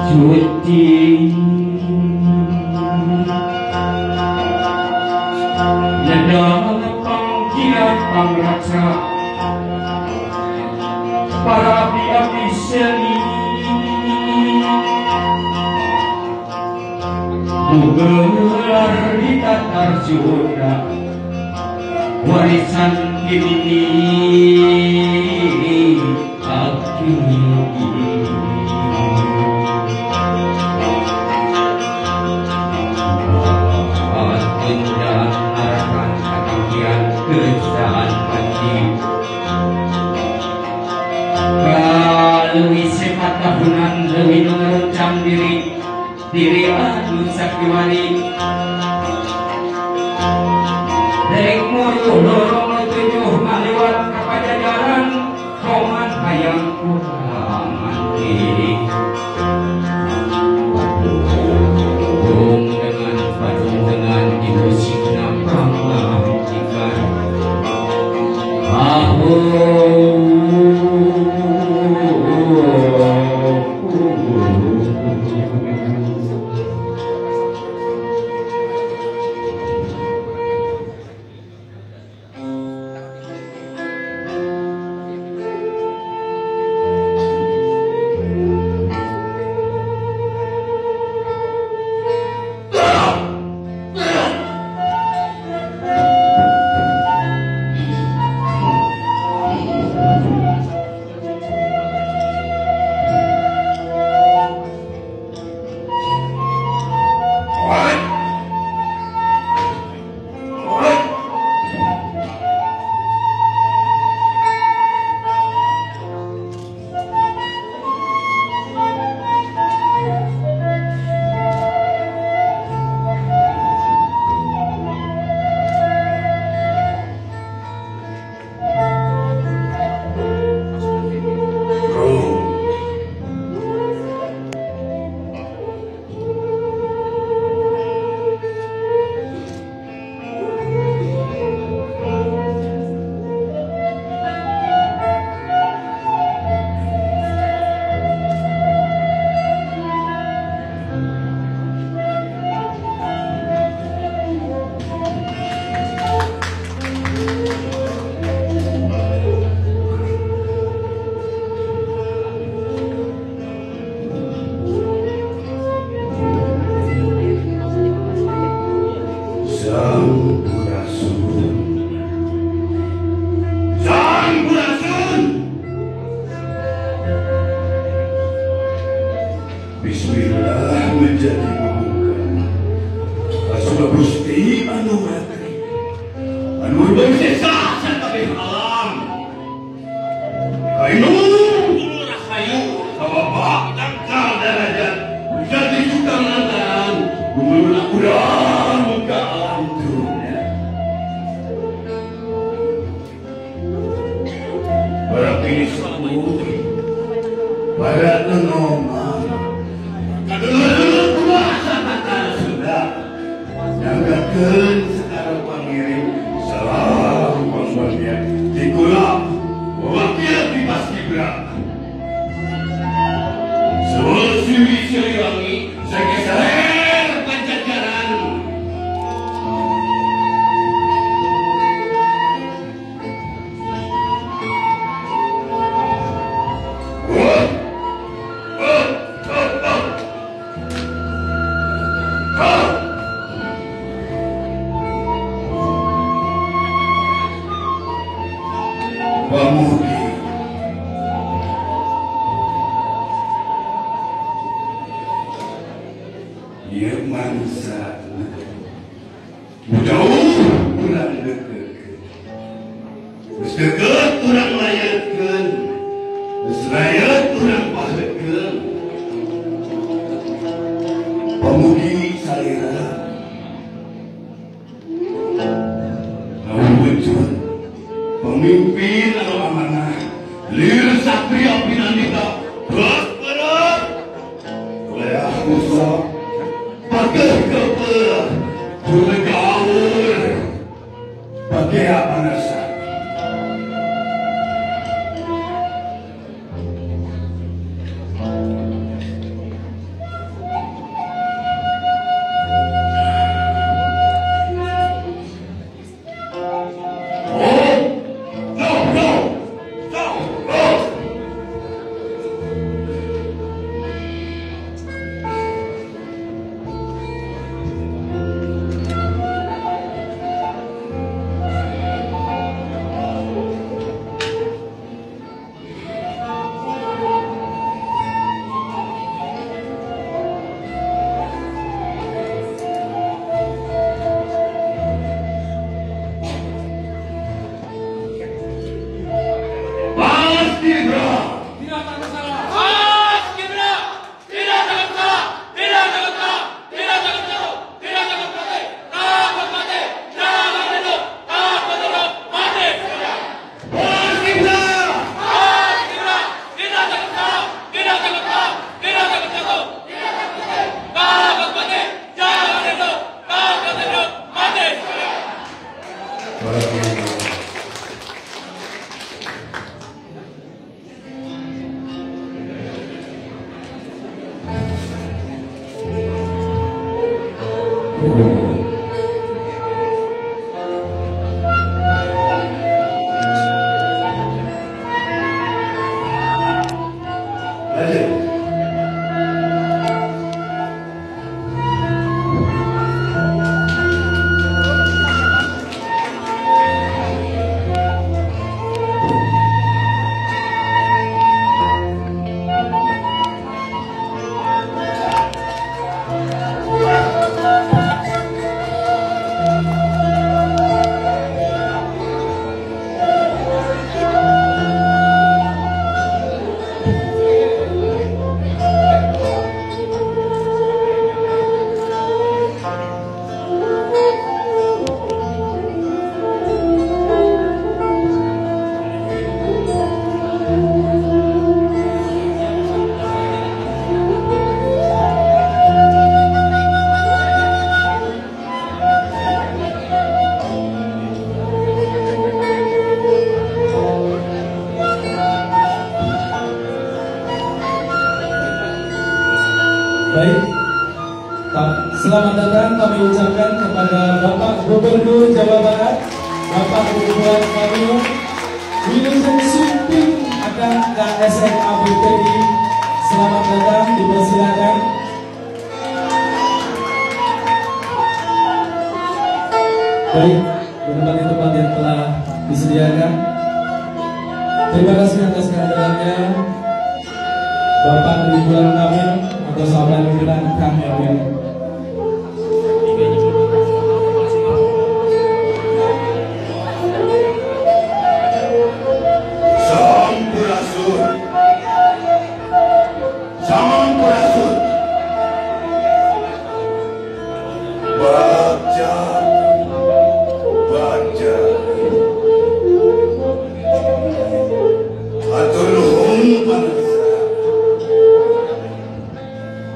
suci nyedang panggilan pangraksa para abdi-abdi seni menggelar di tatar Sunda warisan kini Lewi sepat tahunan lewi mengeruncam diri anu saktiwani derek muyuh lorong tujuh ngaliwat ka Pajajaran roman hayang kurangan diri badung dengan dimusikna panglantikan pemimpin anu amanah lir satria pinandita berat leah musuh pakai kepala gaul pakai apa nasa Baik, selamat datang kami ucapkan kepada Bapak Gubernur Jawa Barat, Bapak Ridwan Kamil, Wilson Suping akan KSMA BPI. Selamat datang, dipersilakan. Baik, tempat yang telah disediakan. Terima kasih atas kehadirannya Bapak Ridwan Kamil atau sahabat pimpinan Kang Erwin. Sampurasun, baca, atur nuhun panasa.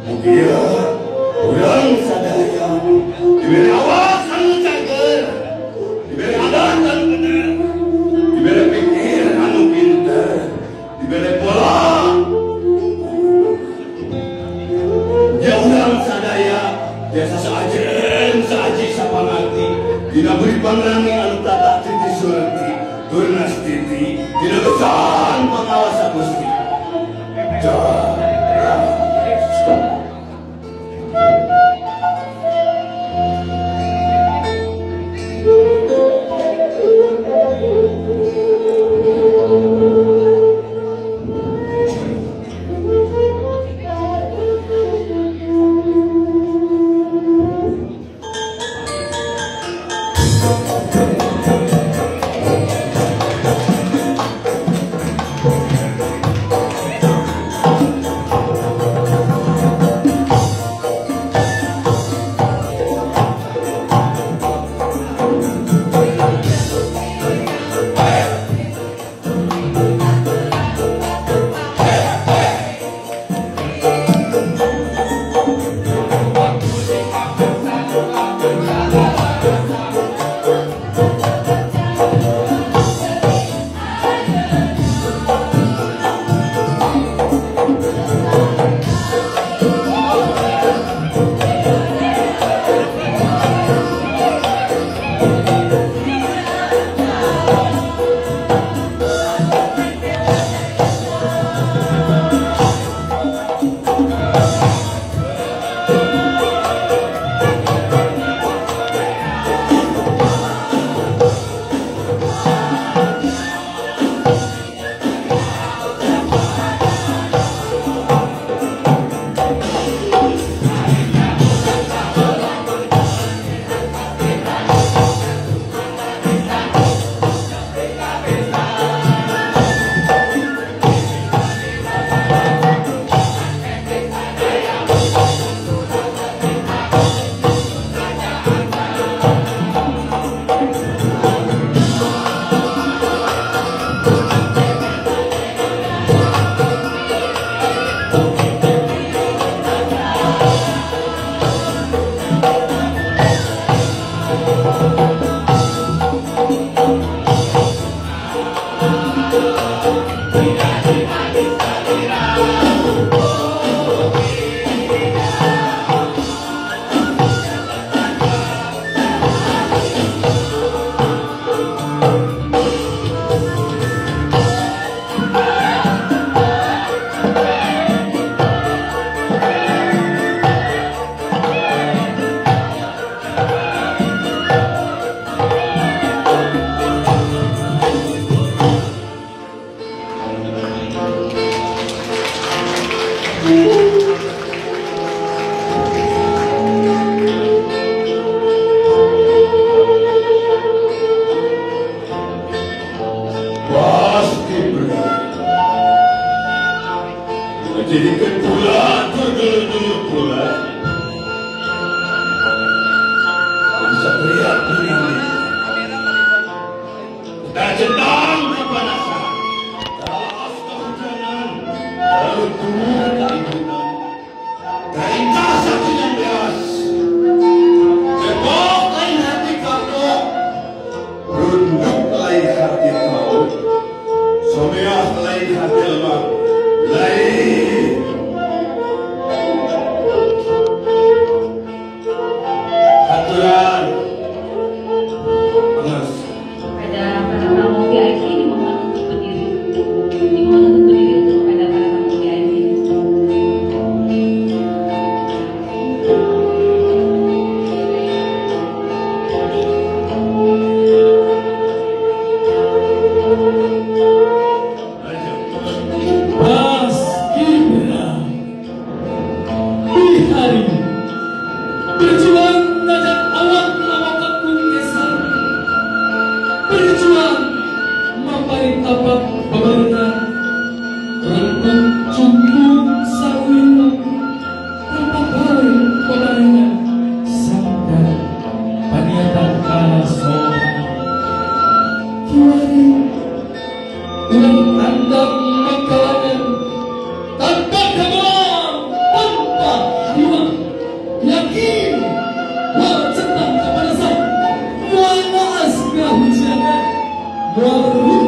Mugia urang sadaya diberi awasan cager, diberi adat anu bener, diberi pikir anu pinter, diberi pola. Ya urang sadaya biasa saajen saaji sapangarti, dina beri pangrangi anu tata titi surti, turnas titi, dina besan pangawasa gusti. teriak menyanyi. Dan sedang kepanasan, dalam kehujanan, lalu turun keinginan. Perintah saksi yang beas, tepok lain hati kapok, runduk lain hati kau, someah lain hati lemah, lain. Aturan, panas. Pada para tamu VIP dimohon untuk berdiri. Dimohon untuk berdiri untuk pada para tamu VIP. Mas Gibra di hari berjuang dari awal lawak Bungkesan, berjuang mampari tapak pemerintah, rengkong cumbung sawina, tapakai pemerintah, sampai paniatan kasohan. Kiwari ulang tanda makanan tanpa kabar, tanpa hariwan, yakin wajib kepanasan, mual naas kehujanan, mual